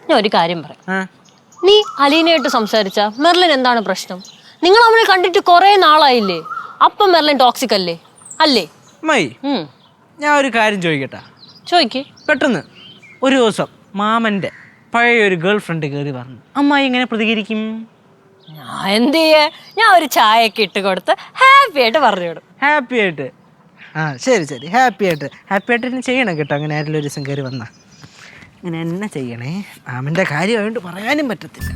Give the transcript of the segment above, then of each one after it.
ഞാൻ ഒരു കാര്യം പറയാം. നീ അലീനയായിട്ട് സംസാരിച്ച മെർലിൻ എന്താണ് പ്രശ്നം? നിങ്ങൾ നമ്മളെ കണ്ടിട്ട് കുറെ നാളായില്ലേ? അപ്പം മെർലിൻ ടോക്സിക് അല്ലേ? അല്ലേ? ഞാൻ ഒരു കാര്യം ചോദിക്കട്ടെ? ചോദിക്കേ. പെട്ടെന്ന് ഒരു ദിവസം മാമന്റെ പഴയ ഒരു ഗേൾ ഫ്രണ്ട് കയറി പറഞ്ഞു, അമ്മായി എങ്ങനെ പ്രതികരിക്കും? ഞാൻ എന്ത് ചെയ്യേ? ഞാൻ ഒരു ചായയൊക്കെ ഇട്ട് കൊടുത്ത് ഹാപ്പി ആയിട്ട് പറഞ്ഞു വിടും. ഹാപ്പി ആയിട്ട്? ശരി, ഹാപ്പി ആയിട്ട് തന്നെ ചെയ്യണം കേട്ടോ. അങ്ങനെ ആരെങ്കിലും ഒരു ദിവസം കയറി വന്നാ അങ്ങനെ എന്നെ ചെയ്യണേ. മാമന്റെ കാര്യമായോണ്ട് പറയാനും പറ്റത്തില്ല.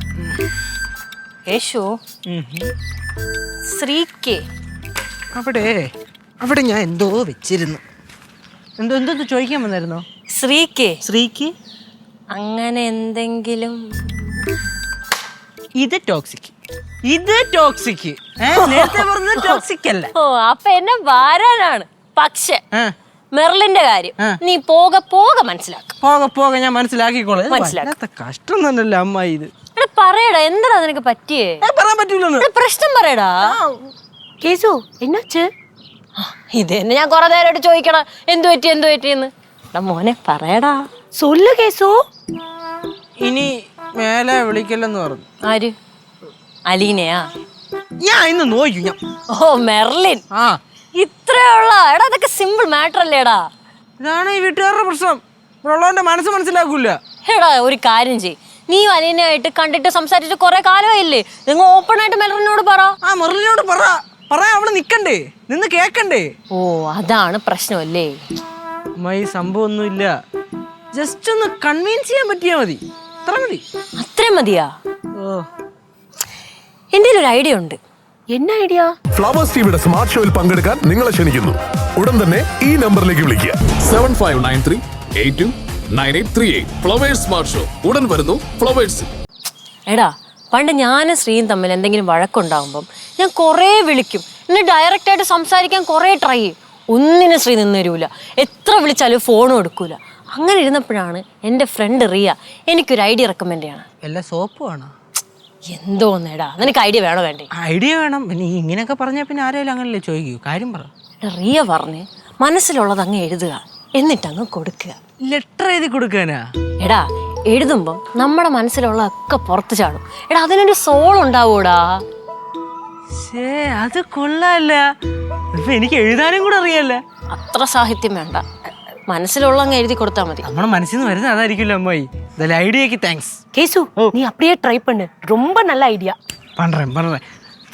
യേശു ശ്രീക്ക് അവിടെ ഞാൻ എന്തോ വെച്ചിരുന്നു. എന്തോ ചോദിക്കാൻ വന്നായിരുന്നോ? ശ്രീക്ക് അങ്ങനെ എന്തെങ്കിലും? ഇത് ടോക്സിക്. നേരത്തെ പറഞ്ഞത് ടോക്സിക് അല്ല. ഓ, അപ്പൊ എന്നെ വാരാനാണ്. പക്ഷെ മെർലിന്റെ കാര്യം നീ പോകെ മനസ്സിലാക്കും. പോകെ ഞാൻ മനസ്സിലാക്കിക്കോളാം. കഷ്ടം തന്നെയല്ലേ അമ്മായി ഇത്. പറയടാ, എന്താ നിനക്ക് പറ്റിയേ? പറയാൻ പറ്റൂല. പ്രശ്നം പറയടാ. കേസു എന്നാച്ച്? ഇത് തന്നെ ഞാൻ കൊറേ നേരമായിട്ട് ചോദിക്കണം, എന്തു പറ്റിയെന്ന്. മോനെ പറയടാ. സൊല്ലു കേസു. ഇനി മേലെ വിളിക്കല്ലെന്ന് പറഞ്ഞു. ആര്? അലീനയാ? ഞാൻ ഇന്ന് നോക്കും. ഓ, മെർലിൻ. ഇത്രയുള്ള എടാ, അതൊക്കെ സിമ്പിൾ മാറ്റർ അല്ലേടാ. ഇതാണ് ഈ വീട്ടുകാരുടെ പ്രശ്നം. ഉള്ളവന്റെ മനസ്സ് മനസ്സിലാക്കൂല. എടാ, ഒരു കാര്യം ചെയ്യ്. നീ അലീനയായിട്ട് കണ്ടിട്ട് സംസാരിച്ചിട്ട് കുറെ കാലമായില്ലേ? നിങ്ങൾ ഓപ്പൺ ആയിട്ട് മെർലിനോട് പറ. മെർലിനോട് പറയാ. അവള് നിക്കണ്ടേ, നിന്ന് കേക്കണ്ടേ? ഓ, അതാണ് പ്രശ്നമല്ലേ? അമ്മായി സംഭവമൊന്നുമില്ല. ജസ്റ്റ് ഒന്ന് കൺവിൻസ് ചെയ്യാൻ പറ്റിയാ മതി. അത്രയും മതിയാ? എന്റെ ഒരു ഐഡിയ ഉണ്ട്. എന്നാ ഐഡിയ? ഫ്ലവേഴ്സ് ടിവിയുടെ സ്മാർട്ട് ഷോയിൽ പങ്കെടുക്കാൻ നിങ്ങളെ ക്ഷണിക്കുന്നു. ഉടൻ തന്നെ ഈ നമ്പറിലേക്ക് വിളിക്കുക. 7593829838. ഫ്ലവേഴ്സ് സ്മാർട്ട് ഷോ ഉടൻ വരുന്നു ഫ്ലവേഴ്സ്. എടാ, പണ്ട് ഞാനും ശ്രീയും തമ്മിൽ എന്തെങ്കിലും വഴക്കുണ്ടാകുമ്പം ഞാൻ കുറേ വിളിക്കും. എന്നെ ഡയറക്റ്റ് ആയിട്ട് സംസാരിക്കാൻ കുറേ ട്രൈ ചെയ്യും. ഒന്നിനും ശ്രീ നിന്ന് തരൂല. എത്ര വിളിച്ചാലും ഫോണും എടുക്കൂല. അങ്ങനെ ഇരുന്നപ്പോഴാണ് എൻ്റെ ഫ്രണ്ട് റിയ എനിക്കൊരു ഐഡിയ റെക്കമെൻഡ് ചെയ്യണം. എല്ലാ സോപ്പ് വേണോ? എന്തോന്നേടാ, നിനക്ക് ഐഡിയ വേണോ വേണ്ടേ? ഐഡിയ വേണം. പിന്നെ ഇങ്ങനെയൊക്കെ പറഞ്ഞാൽ പിന്നെ ആരെങ്കിലും അങ്ങനല്ലേ ചോദിക്കൂ. കാര്യം പറ. റിയ പറഞ്ഞ് മനസ്സിലുള്ളത് അങ്ങ് എഴുതുക, എന്നിട്ടങ്ങ് കൊടുക്കുക. ലെറ്റർ എഴുതി കൊടുക്കാനാ? എടാ, എഴുതുമ്പം നമ്മുടെ മനസ്സിലുള്ളതൊക്കെ പുറത്ത് ചാടും. എടാ, അതിനൊരു സോൾ ഉണ്ടാവൂടാ. അത് കൊള്ളാല്ല. എനിക്ക് എഴുതാനും കൂടെ അറിയാല്ല. അത്ര സാഹിത്യം വേണ്ട, മനസ്സിലുള്ള അങ്ങ് എഴുതി കൊടുത്താൽ മതി. നമ്മുടെ മനസ്സിൽ നിന്ന് വരുന്നത് അതായിരിക്കുമല്ലോ അമ്മായി. ഐഡിയക്ക് താങ്ക്സ്. കേസു, നീ அப்படியே ട്രൈ பண்ணு. ரொம்ப நல்ல ഐഡിയ. പണ്ടേ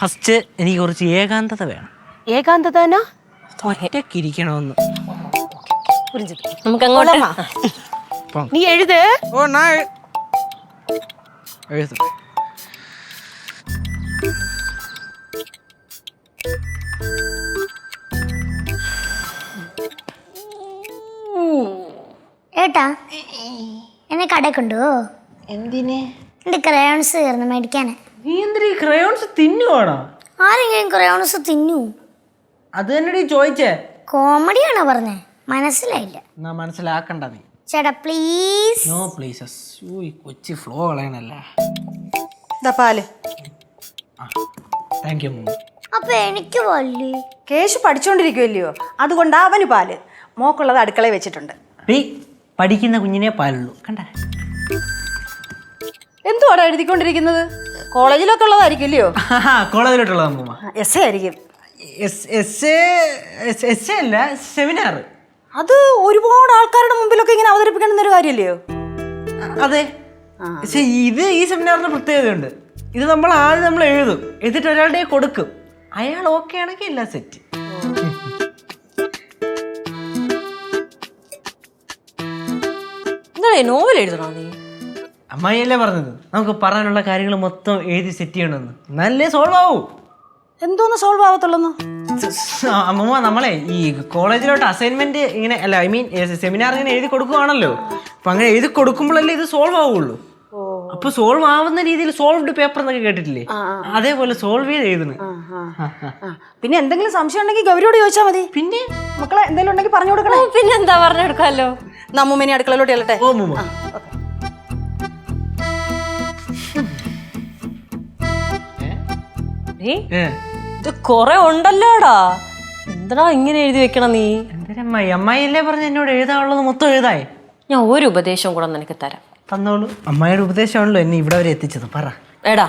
ഫസ്റ്റ് എനിക്ക് കുറച്ച് ഏകാന്തത വേണം. ഏകാന്തതനാ? ഒറ്റക്കിരിക്കണമെന്ന്. നമുക്ക് അങ്ങോട്ട് നീ എഴുത്. ഓ, ഞാൻ എഴുതും. ഏട്ടാ, എന്നെ കടയിൽ കൊണ്ടുപോ. എന്തിനെ? എൻ്റെ ക്രയോൺസ് തീർന്നു മേടിക്കാന്. നീ എന്തിനാ ഈ ക്രയോൺസ് തിന്നുവാണോ? ആരെങ്കിലും ക്രയോൺസ് തിന്നു? അത് തന്നെ ചോദിച്ചേ. കോമഡിയാണോ പറഞ്ഞേ? മനസ്സിലായില്ല. എന്നാ മനസ്സിലാക്കണ്ട നീ. ചേട്ടാ please. No pleases. Kochi flow കളയണല്ലേ. പാല്. Thank you. അപ്പൊ എനിക്ക് പാല്? കേശു പഠിച്ചോണ്ടിരിക്കുമല്ലയോ, അതുകൊണ്ട് അവന് പാല്. മോക്കുള്ളത് അടുക്കളയിൽ വെച്ചിട്ടുണ്ട്. പഠിക്കുന്ന കുഞ്ഞിനെ പാലുള്ളൂ. കണ്ട എന്തുവാടാ എഴുതിക്കൊണ്ടിരിക്കുന്നത്? കോളേജിലൊക്കെ ഉള്ളതായിരിക്കുമല്ലയോ? കോളേജിലോട്ടുള്ളത് അമ്മൂമ്മ. എസ് എ ആയിരിക്കും. അല്ല, സെമിനാർ. അത് ഒരുപാട് ആൾക്കാരുടെ മുമ്പിലൊക്കെ ഇങ്ങനെ അവതരിപ്പിക്കണമെന്നൊരു കാര്യമല്ലയോ? അതെ. പക്ഷെ ഇത് ഈ സെമിനാറിന് പ്രത്യേകതയുണ്ട്. ഇത് ആദ്യം നമ്മൾ എഴുതും, എന്നിട്ട് ഒരാളുടെ കൊടുക്കും. അയാൾ ഓക്കെ ആണെങ്കിൽ എല്ലാം സെറ്റ്. നോവൽ എഴുതണോ നീ? അമ്മായിയല്ലേ പറഞ്ഞത് നമുക്ക് പറയാനുള്ള കാര്യങ്ങൾ മൊത്തം എഴുതി സെറ്റ് ചെയ്യണമെന്ന്. നല്ലേ സോൾവ് ആവൂ. എന്തോന്ന് സോൾവ് ആവത്തുള്ളൂ? അമ്മൂമ്മ, നമ്മളെ ഈ കോളേജിലോട്ട് അസൈൻമെന്റ് ഇങ്ങനെ അല്ല, ഐ മീൻ സെമിനാർ ഇങ്ങനെ എഴുതി കൊടുക്കുവാണല്ലോ. അപ്പൊ അങ്ങനെ എഴുതി കൊടുക്കുമ്പോഴല്ലേ ഇത് സോൾവ് ആവുള്ളൂ. അപ്പൊ സോൾവ് ആവുന്ന രീതിയിൽ സോൾവ്ഡ് പേപ്പർ എന്നൊക്കെ കേട്ടിട്ടില്ലേ? അതേപോലെ സോൾവ് ചെയ്ത് എഴുതണം. പിന്നെ എന്തെങ്കിലും സംശയം ഉണ്ടെങ്കിൽ ഗൗരിയോട് ചോദിച്ചാൽ മതി. പിന്നെ മക്കളെ എന്തെങ്കിലും ഉണ്ടെങ്കിൽ പറഞ്ഞു കൊടുക്കണേ. പിന്നെന്താ പറഞ്ഞു കൊടുക്കാമല്ലോ. നമ്മൂമ്മേനെ അടുക്കളയിലോട്ട് ചെല്ലട്ടെ. ഓ അമ്മൂമ്മ. ഇത് കൊറേ ഉണ്ടല്ലോടാ. എന്താ ഇങ്ങനെ എഴുതി വെക്കണം നീ? എന്തിനമ്മായി? അമ്മായിയല്ലേ പറഞ്ഞ എന്നോട് എഴുതാനുള്ളത് മൊത്തം എഴുതായി. ഞാൻ ഒരു ഉപദേശം കൂടെ നിനക്ക് തരാം. തന്നോളൂ. അമ്മായിയുടെ ഉപദേശമാണല്ലോ എന്നെ ഇവിടെ വരെ എത്തിച്ചത്. പറ. എടാ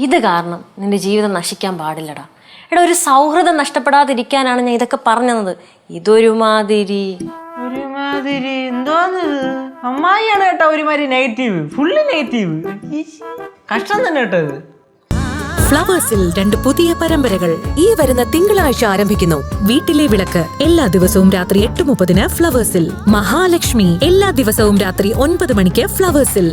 ഇത് കാരണം നിന്റെ ജീവിതം നശിക്കാൻ പാടില്ലടാ. എടാ ഒരു സൗഹൃദം നഷ്ടപ്പെടാതിരിക്കാനാണ് ഞാൻ ഇതൊക്കെ പറഞ്ഞത്. ഒരുമാതിരി എന്തോന്ന് അമ്മായിയാണ് കേട്ടോ ഒരുമാതിരി നെഗറ്റീവ്, ഫുള്ള് നെഗറ്റീവ്. കഷ്ടം തന്നെ കേട്ടോ ഇത്. ഫ്ലവേഴ്സിൽ 2 പുതിയ പരമ്പരകൾ ഈ വരുന്ന തിങ്കളാഴ്ച ആരംഭിക്കുന്നു. വീട്ടിലെ വിളക്ക് എല്ലാ ദിവസവും രാത്രി 8:30 ഫ്ലവേഴ്സിൽ. മഹാലക്ഷ്മി എല്ലാ ദിവസവും രാത്രി 9 മണിക്ക് ഫ്ലവേഴ്സിൽ.